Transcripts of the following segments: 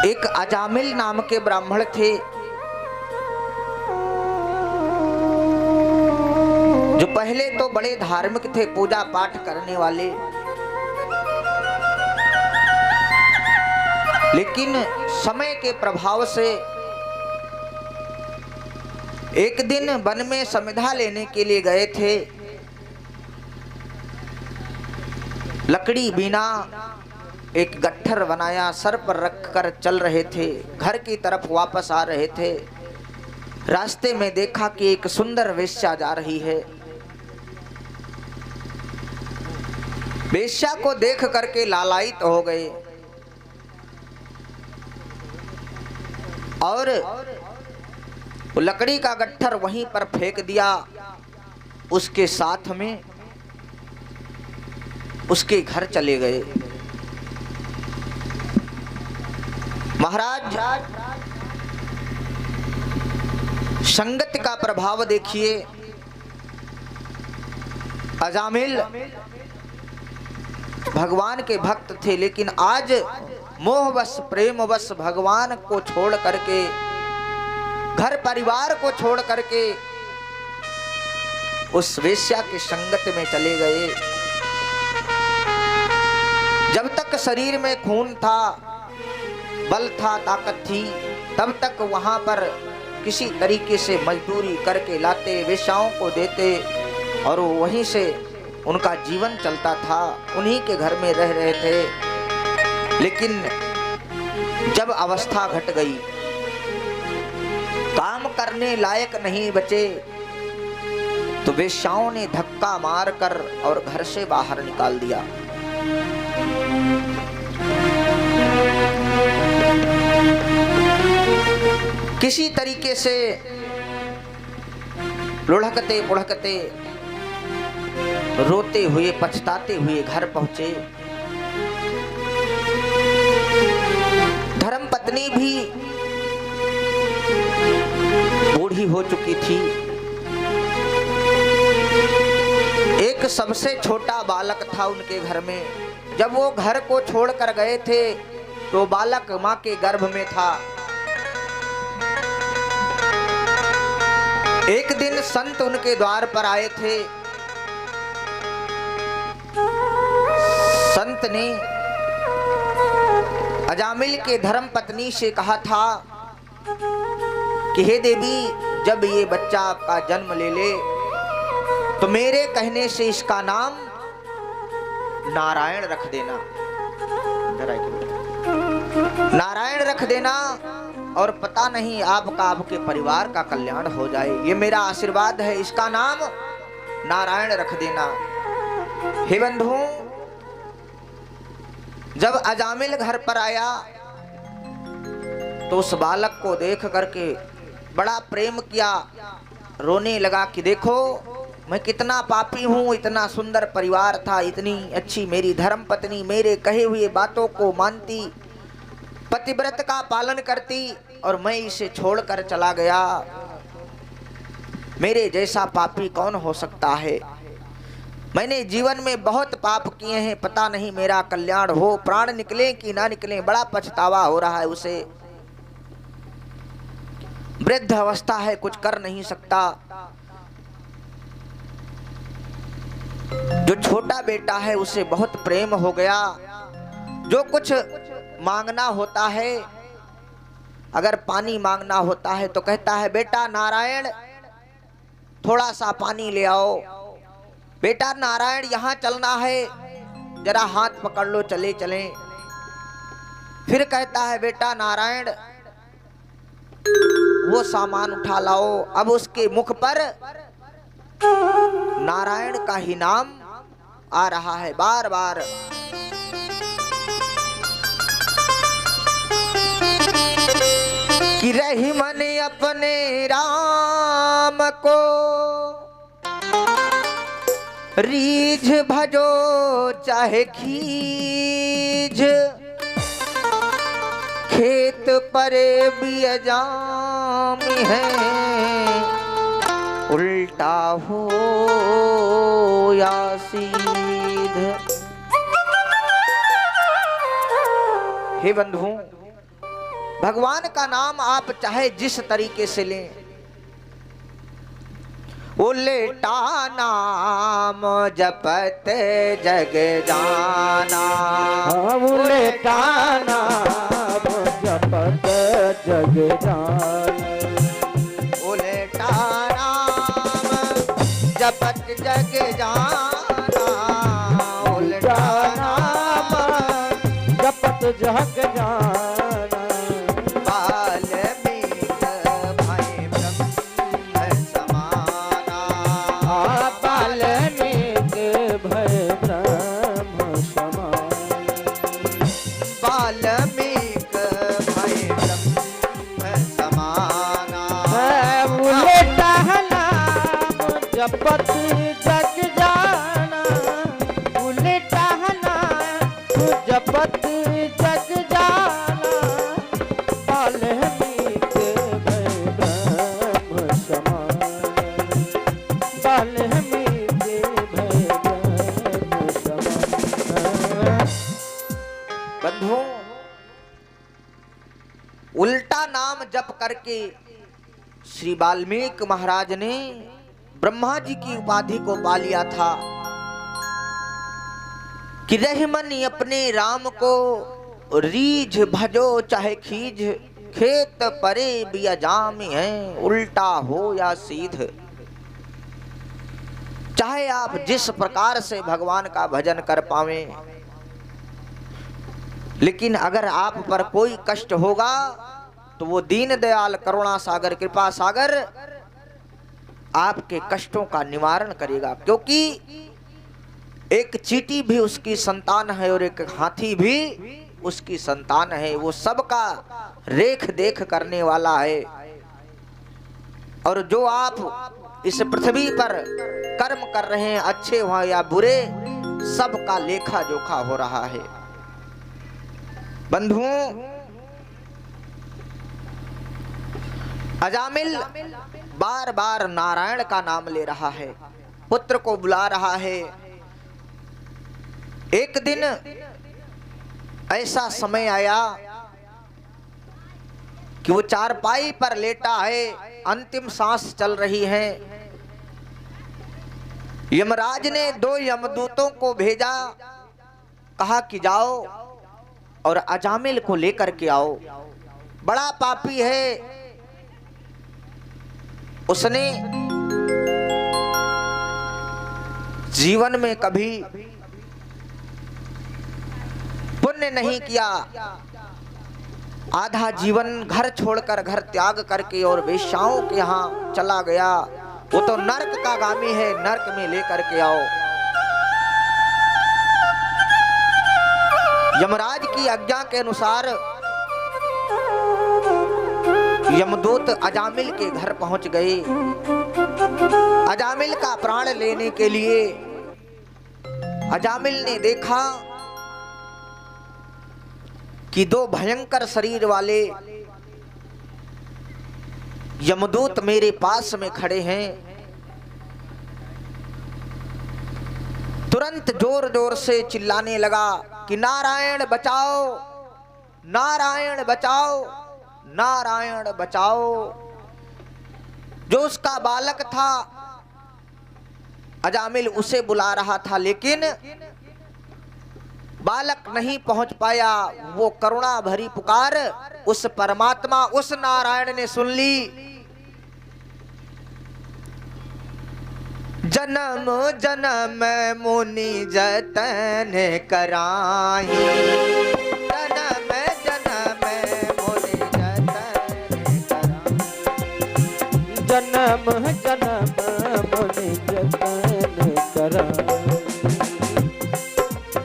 एक अजामिल नाम के ब्राह्मण थे जो पहले तो बड़े धार्मिक थे, पूजा पाठ करने वाले, लेकिन समय के प्रभाव से एक दिन वन में समिधा लेने के लिए गए थे। लकड़ी बिना एक गट्ठर बनाया, सर पर रखकर चल रहे थे। घर की तरफ वापस आ रहे थे। रास्ते में देखा कि एक सुंदर वेश्या जा रही है। वेश्या को देख करके लालायित हो गए और लकड़ी का गट्ठर वहीं पर फेंक दिया। उसके साथ में उसके घर चले गए। महाराज, संगत का प्रभाव देखिए। अजामिल भगवान के भक्त थे, लेकिन आज मोहवश प्रेमवश भगवान को छोड़ करके, घर परिवार को छोड़ करके उस वेश्या की संगत में चले गए। जब तक शरीर में खून था, बल था, ताकत थी, तब तक वहां पर किसी तरीके से मजदूरी करके लाते, वेश्याओं को देते और वहीं से उनका जीवन चलता था। उन्हीं के घर में रह रहे थे। लेकिन जब अवस्था घट गई, काम करने लायक नहीं बचे, तो वेश्याओं ने धक्का मारकर और घर से बाहर निकाल दिया। किसी तरीके से लुढ़कते पुढ़कते, रोते हुए, पछताते हुए घर पहुंचे। धर्मपत्नी भी बूढ़ी हो चुकी थी। एक सबसे छोटा बालक था उनके घर में। जब वो घर को छोड़कर गए थे तो बालक मां के गर्भ में था। एक दिन संत उनके द्वार पर आए थे। संत ने अजामिल के धर्म पत्नी से कहा था कि हे देवी, जब ये बच्चा आपका जन्म ले ले तो मेरे कहने से इसका नाम नारायण रख देना। नारायण रख देना और पता नहीं आपका, आपके परिवार का कल्याण हो जाए। ये मेरा आशीर्वाद है, इसका नाम नारायण रख देना। हे बंधु, जब अजामिल घर पर आया तो उस बालक को देख करके बड़ा प्रेम किया, रोने लगा कि देखो मैं कितना पापी हूँ। इतना सुंदर परिवार था, इतनी अच्छी मेरी धर्म पत्नी, मेरे कहे हुए बातों को मानती, पतिव्रत का पालन करती, और मैं इसे छोड़कर चला गया। मेरे जैसा पापी कौन हो सकता है। मैंने जीवन में बहुत पाप किए हैं, पता नहीं मेरा कल्याण हो, प्राण निकले कि ना निकले, बड़ा पछतावा हो रहा है उसे। वृद्ध अवस्था है, कुछ कर नहीं सकता। जो छोटा बेटा है उसे बहुत प्रेम हो गया। जो कुछ मांगना होता है, अगर पानी मांगना होता है तो कहता है बेटा नारायण थोड़ा सा पानी ले आओ, बेटा नारायण यहाँ चलना है, जरा हाथ पकड़ लो, चले चले। फिर कहता है बेटा नारायण वो सामान उठा लाओ। अब उसके मुख पर नारायण का ही नाम आ रहा है बार बार। कि रही मन अपने राम को, रीझ भजो चाहे खीझ, खेत परे बियजामी है, उल्टा हो या सीध। हे बंधु, भगवान का नाम आप चाहे जिस तरीके से लें, उल्टा नाम जपत जग जाना, उल्टा नाम जपत जग जाना, उल्टा नाम जपत जग जाना, उल्टा नाम जपत जग जाना, वाल्मीकि भाई ब्रह्म समाना, वाल्मीकि भय ब्रह्म समान, वाल्मीकि भाई ब्रह्म समाना, उल्टा नाम जपत जग जाना, उल्टा नाम जपत जग जाना, वाल्मीकि भय ब्रह्म समान, वाल्मीकि भय ब्रह्म समान। बंधु, उल्टा नाम जप करके श्री वाल्मीकि महाराज ने ब्रह्मा जी की उपाधि को पा लिया था कि रहमन अपने राम को रीझ भजो चाहे खीझ, खेत परे बिया जामी है, उल्टा हो या सीध। चाहे आप जिस प्रकार से भगवान का भजन कर पावें, लेकिन अगर आप पर कोई कष्ट होगा तो वो दीन दयाल करुणा सागर कृपा सागर आपके कष्टों का निवारण करेगा, क्योंकि एक चींटी भी उसकी संतान है और एक हाथी भी उसकी संतान है। वो सबका रेख देख करने वाला है। और जो आप इस पृथ्वी पर कर्म कर रहे हैं, अच्छे हो या बुरे, सबका लेखा जोखा हो रहा है। बंधुओं, अजामिल बार बार नारायण का नाम ले रहा है, पुत्र को बुला रहा है। एक दिन ऐसा समय आया कि वो चारपाई पर लेटा है, अंतिम सांस चल रही है। यमराज ने 2 यमदूतों को भेजा, कहा कि जाओ और अजामिल को लेकर के आओ, बड़ा पापी है, उसने जीवन में कभी पुण्य नहीं किया, आधा जीवन घर छोड़कर, घर त्याग करके और वेश्याओं के यहाँ चला गया। वो तो नरक का गामी है, नरक में लेकर के आओ। यमराज की आज्ञा के अनुसार यमदूत अजामिल के घर पहुंच गए। अजामिल का प्राण लेने के लिए अजामिल ने देखा कि 2 भयंकर शरीर वाले यमदूत मेरे पास में खड़े हैं। तुरंत जोर जोर से चिल्लाने लगा कि नारायण बचाओ, नारायण बचाओ, नारायण बचाओ। जो उसका बालक था, अजामिल उसे बुला रहा था, लेकिन बालक नहीं पहुंच पाया। वो करुणा भरी पुकार उस परमात्मा, उस नारायण ने सुन ली। जन्म जन्म मुनि जतन कराही, जन्म जन्म मुनि जतन कराही, जन्म जन्म मुनि जतन कराही।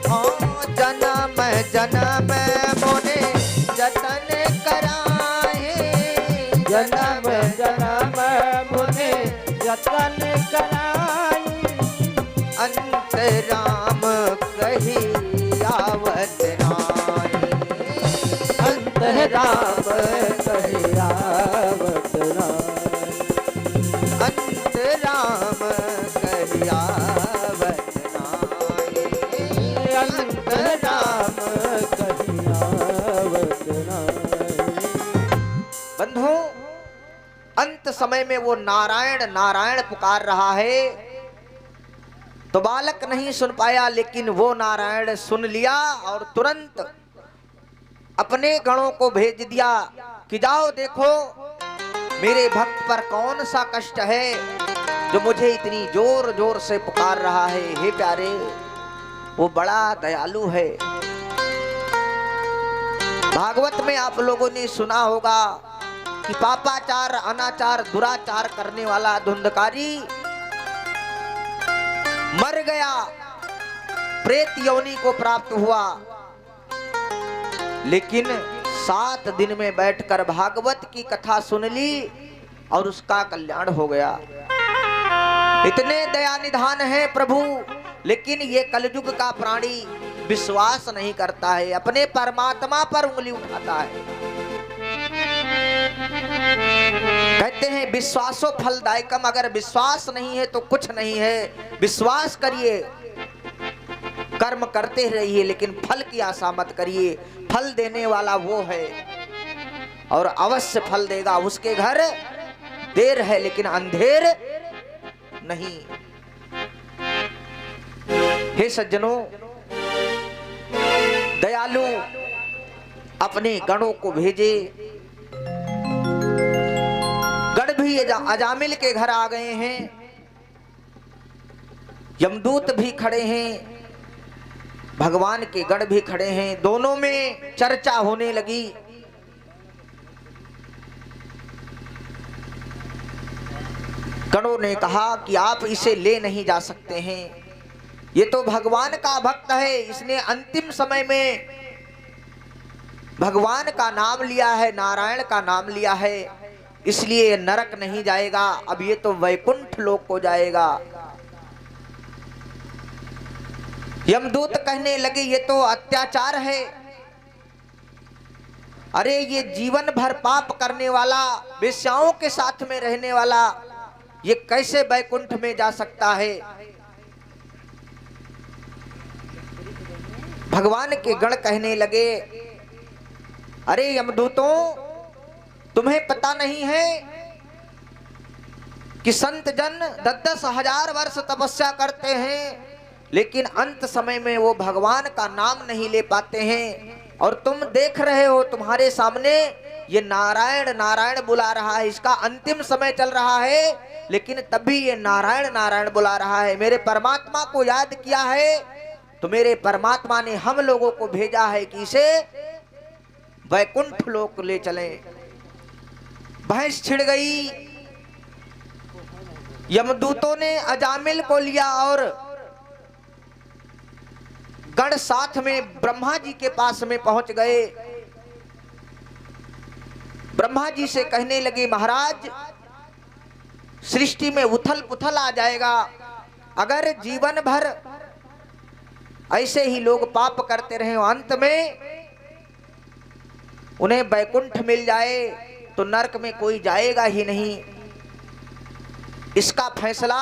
हाँ, जन्म जन्म मुनि जतन कराही, जन्म जन्म मुनि जतन कराई। अंत राम कही आवत नाई, अंत राम कही आवत नाई, अंत राम कही आवत नाई, अंत राम कही आवत नाई। समय में वो नारायण नारायण पुकार रहा है, तो बालक नहीं सुन पाया, लेकिन वो नारायण सुन लिया और तुरंत अपने गणों को भेज दिया कि जाओ देखो मेरे भक्त पर कौन सा कष्ट है जो मुझे इतनी जोर जोर से पुकार रहा है। हे प्यारे, वो बड़ा दयालु है। भागवत में आप लोगों ने सुना होगा कि पापाचार, अनाचार, दुराचार करने वाला धुंधकारी मर गया, प्रेत योनि को प्राप्त हुआ, लेकिन 7 दिन में बैठकर भागवत की कथा सुन ली और उसका कल्याण हो गया। इतने दया निधान है प्रभु, लेकिन ये कलयुग का प्राणी विश्वास नहीं करता है, अपने परमात्मा पर उंगली उठाता है। कहते हैं विश्वासो फलदायकम, अगर विश्वास नहीं है तो कुछ नहीं है। विश्वास करिए, कर्म करते रहिए, लेकिन फल की आशा मत करिए। फल देने वाला वो है और अवश्य फल देगा। उसके घर देर है लेकिन अंधेर नहीं। हे सज्जनों, दयालु अपने गणों को भेजे। गण भी अजामिल के घर आ गए हैं, यमदूत भी खड़े हैं, भगवान के गण भी खड़े हैं। दोनों में चर्चा होने लगी। गणों ने कहा कि आप इसे ले नहीं जा सकते हैं, ये तो भगवान का भक्त है, इसने अंतिम समय में भगवान का नाम लिया है, नारायण का नाम लिया है, इसलिए नरक नहीं जाएगा, अब ये तो वैकुंठ लोक को जाएगा। यमदूत कहने लगे ये तो अत्याचार है, अरे ये जीवन भर पाप करने वाला, वेश्याओं के साथ में रहने वाला, ये कैसे वैकुंठ में जा सकता है। भगवान के गण कहने लगे अरे यमदूतों, तुम्हें पता नहीं है कि संत जन 10-10 हजार वर्ष तपस्या करते हैं, लेकिन अंत समय में वो भगवान का नाम नहीं ले पाते हैं, और तुम देख रहे हो तुम्हारे सामने ये नारायण नारायण बुला रहा है, इसका अंतिम समय चल रहा है, लेकिन तब भी ये नारायण नारायण बुला रहा है। मेरे परमात्मा को याद किया है तो मेरे परमात्मा ने हम लोगों को भेजा है कि इसे वैकुंठ लोक ले चलें। भैंस छिड़ गई। यमदूतों ने अजामिल को लिया और गण साथ में ब्रह्मा जी के पास में पहुंच गए। ब्रह्मा जी से कहने लगे महाराज, सृष्टि में उथल पुथल आ जाएगा, अगर जीवन भर ऐसे ही लोग पाप करते रहे, अंत में उन्हें वैकुंठ मिल जाए तो नरक में कोई जाएगा ही नहीं, इसका फैसला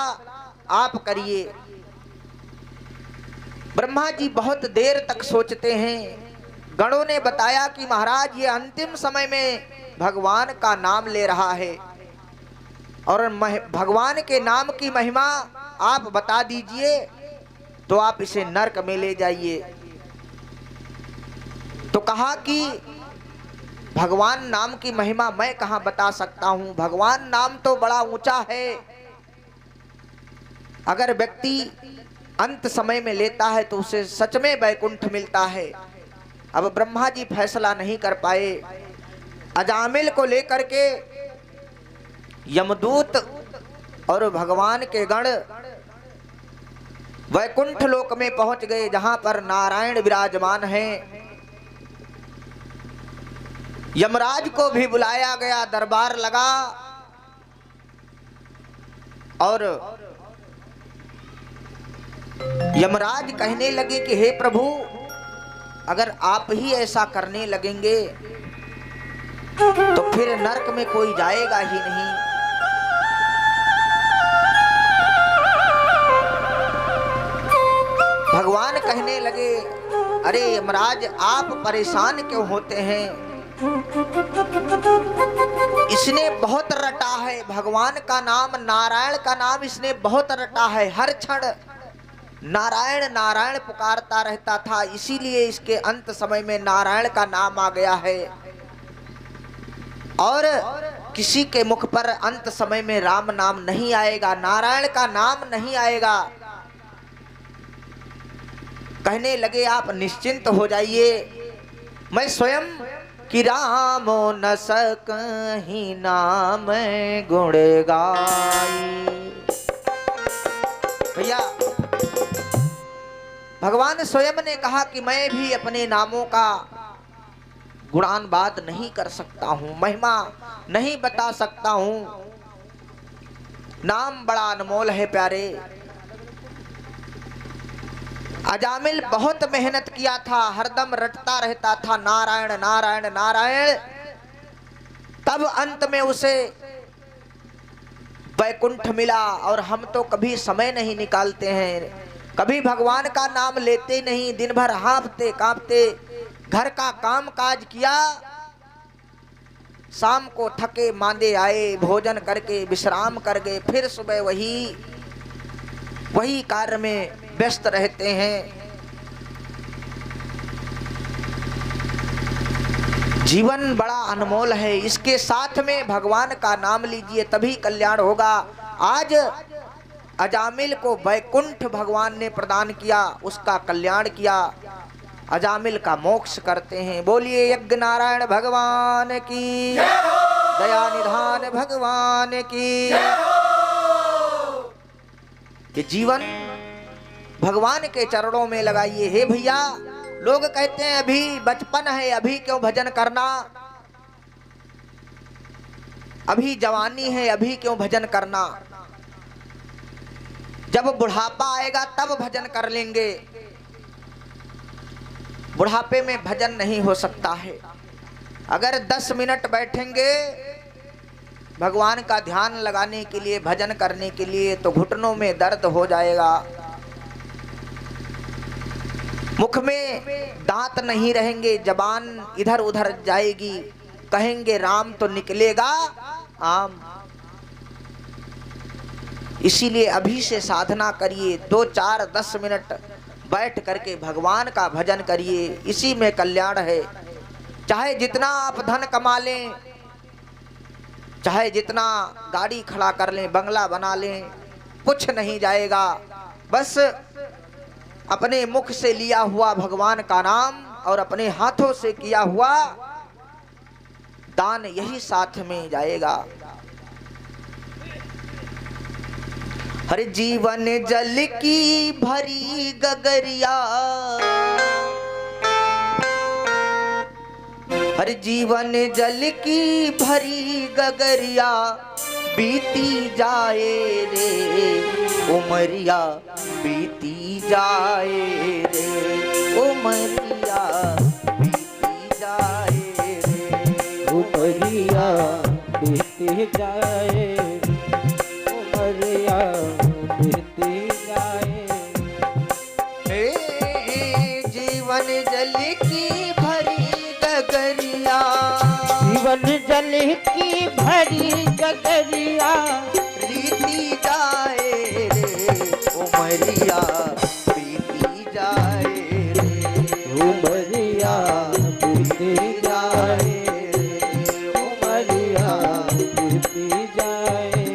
आप करिए। ब्रह्मा जी बहुत देर तक सोचते हैं। गणों ने बताया कि महाराज ये अंतिम समय में भगवान का नाम ले रहा है और भगवान के नाम की महिमा आप बता दीजिए तो आप इसे नरक में ले जाइए। तो कहा कि भगवान नाम की महिमा मैं कहां बता सकता हूं, भगवान नाम तो बड़ा ऊंचा है, अगर व्यक्ति अंत समय में लेता है तो उसे सच में वैकुंठ मिलता है। अब ब्रह्मा जी फैसला नहीं कर पाए। अजामिल को लेकर के यमदूत और भगवान के गण वैकुंठ लोक में पहुंच गए, जहां पर नारायण विराजमान हैं। यमराज को भी बुलाया गया, दरबार लगा और यमराज कहने लगे कि हे प्रभु, अगर आप ही ऐसा करने लगेंगे तो फिर नरक में कोई जाएगा ही नहीं। भगवान कहने लगे अरे यमराज, आप परेशान क्यों होते हैं, इसने बहुत रटा है भगवान का नाम, नारायण का नाम इसने बहुत रटा है। हर क्षण नारायण नारायण पुकारता रहता था, इसीलिए इसके अंत समय में नारायण का नाम आ गया है। और किसी के मुख पर अंत समय में राम नाम नहीं आएगा, नारायण का नाम नहीं आएगा। कहने लगे आप निश्चिंत हो जाइए, मैं स्वयं कि रामो न सकहि नाम गुण गाई। भैया भगवान स्वयं ने कहा कि मैं भी अपने नामों का गुणानुवाद नहीं कर सकता हूं, महिमा नहीं बता सकता हूं। नाम बड़ा अनमोल है प्यारे। अजामिल बहुत मेहनत किया था, हरदम रटता रहता था नारायण नारायण नारायण। तब अंत में उसे वैकुंठ मिला। और हम तो कभी समय नहीं निकालते हैं, कभी भगवान का नाम लेते नहीं, दिन भर हाँफते कांपते घर का काम काज किया, शाम को थके मांदे आए, भोजन करके विश्राम कर गए, फिर सुबह वही कार्य में व्यस्त रहते हैं। जीवन बड़ा अनमोल है, इसके साथ में भगवान का नाम लीजिए तभी कल्याण होगा। आज अजामिल को वैकुंठ भगवान ने प्रदान किया, उसका कल्याण किया, अजामिल का मोक्ष करते हैं। बोलिए यज्ञ नारायण भगवान की, दया निधान भगवान की। कि जीवन भगवान के चरणों में लगाइए। हे भैया, लोग कहते हैं अभी बचपन है, अभी क्यों भजन करना, अभी जवानी है, अभी क्यों भजन करना, जब बुढ़ापा आएगा तब भजन कर लेंगे। बुढ़ापे में भजन नहीं हो सकता है। अगर 10 मिनट बैठेंगे भगवान का ध्यान लगाने के लिए, भजन करने के लिए, तो घुटनों में दर्द हो जाएगा, मुख में दांत नहीं रहेंगे, जबान इधर उधर जाएगी, कहेंगे राम तो निकलेगा आम। इसीलिए अभी से साधना करिए, 2, 4, 10 मिनट बैठ करके भगवान का भजन करिए, इसी में कल्याण है। चाहे जितना आप धन कमा लें, चाहे जितना गाड़ी खड़ा कर लें, बंगला बना लें, कुछ नहीं जाएगा। बस अपने मुख से लिया हुआ भगवान का नाम और अपने हाथों से किया हुआ दान, यही साथ में जाएगा। हर जीवन जल की भरी गगरिया, हर जीवन जल की भरी गगरिया, बीती जाए रे उमरिया, बीती जाए रे उमरिया, बीती जाए रे उमरिया, बीती जाए उमरिया, बीती जाए। जीवन जल की भरी गगरिया, जीवन जल की भरी गगरिया, बीती जाए रे उमरिया, बीती जाए रे उमरिया, बीती जाए उमरिया, बीती जाए।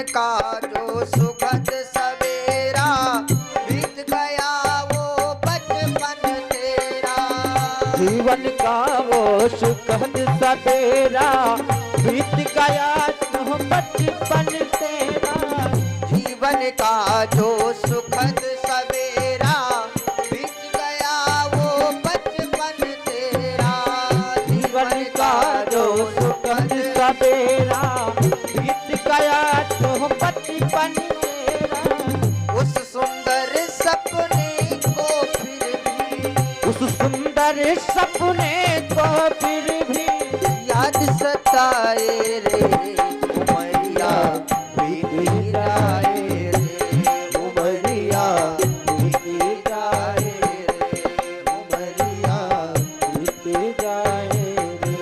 का जो सुखद सवेरा बीत गया वो बचपन तेरा, जीवन का वो सुखद सवेरा बीत गया जो बचपन तेरा, जीवन का जो सुखद सवेरा, बीत गया वो बचपन तेरा। जीवन का जो सुखद सवेरा, बीत गया जो बचपन तेरा। उस सुंदर सपने को फिर भी, उस सुंदर सपने को फिर भी याद सताए रे उमरिया बीती जाए रे उमरिया बीती जाए रे उमरिया बीत जाए रे।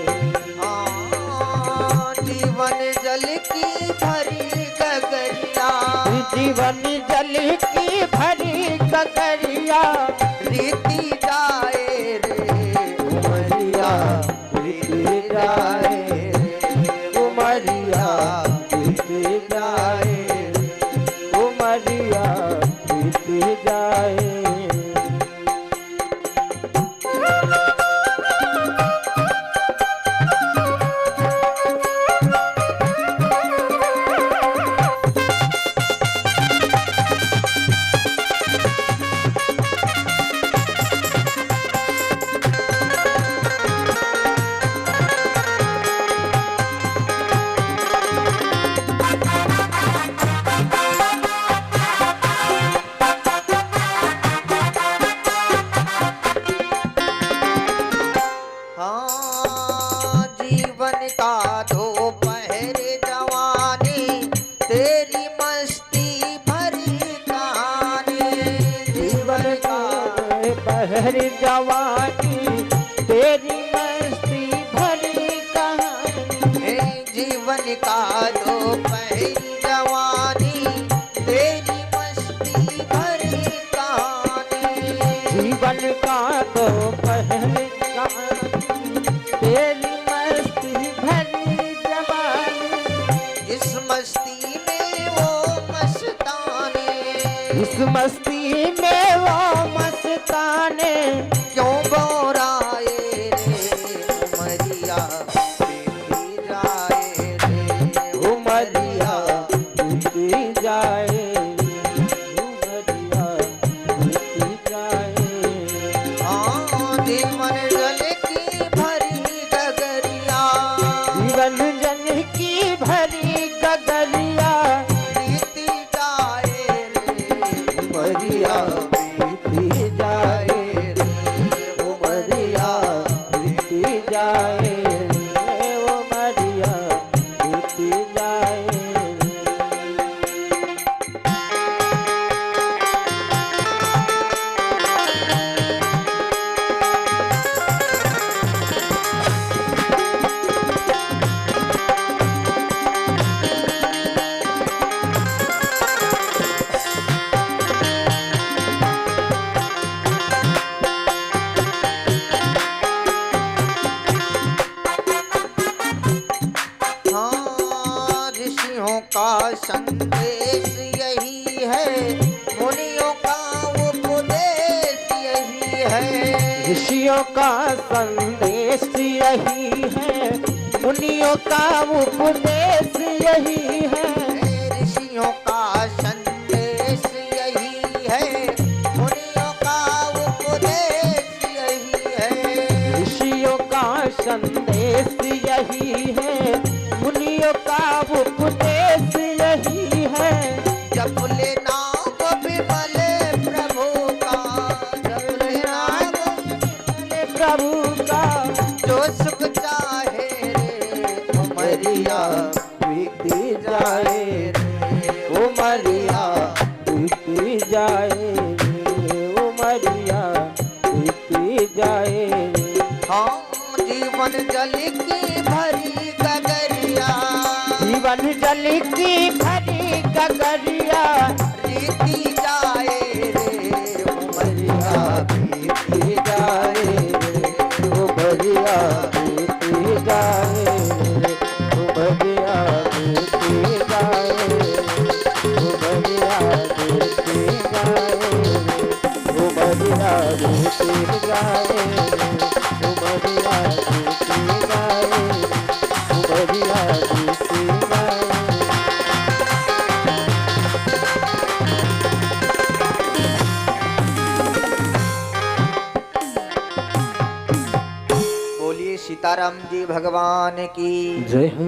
हाँ, जीवन जल की भरी गगरिया, जीवन जल की भरी गगरिया, रीति जाए रे उमरिया बीती जाए रे उमरिया बीत जाए, उमरिया बीत जाए। हाँ, जीवन का दोपहर जवानी, तेरी मस्ती भरी कहानी। जीवन का बहर जवानी, तेरी मस्ती भरी कहानी। हे जीवन का दोपहर जवानी, तेरी मस्ती भरी कहानी। जीवन का तो पहले कहानी, तेरी मस्ती भरी जवानी। इस मस्ती में वो मस्ताने, इस मस्ती में वो मस्ताने, क्यों बोराए रे उमरिया बीती जाए रे उमरिया बीत जाए, उमरिया बीत जाए। हाँ, जीवन जल की भरी गगरिया, जीवन जन की भरी गगरिया, बीती जाए रे उमरिया बीत जाए रे, उमरिया बीत जाए रे, उमरिया बीत जाए। हाँ, ऋषियों का संदेश यही है, मुनियों का उपदेश यही है। ऋषियों का संदेश यही है, मुनियों का उपदेश यही है। ऋषियों का संदेश यही है, मुनियों का उपदेश यही है। ऋषियों का संदेश यही है, मुनियों का उपदेश यही है। जप ले नाम विमल प्रभु का, जप ले नाम विमल प्रभु का, जो सुख चाहे रे उमरिया बीत जाए रे, उमरिया बीत जाए रे, उमरिया बीत जाए रे। हाँ, जीवन जल की भरी गगरिया, जीवन जल की भरी गगरिया, रीति जाए रे उमरिया बीती जाए रे, उमरिया बीत जाए रे, उमरिया बीत जाए रे, उमरिया बीत जाए रे, उमरिया बीत जाए रे, उमरिया बीत जाए रे, उमरिया सीताराम जी भगवान की जय हो।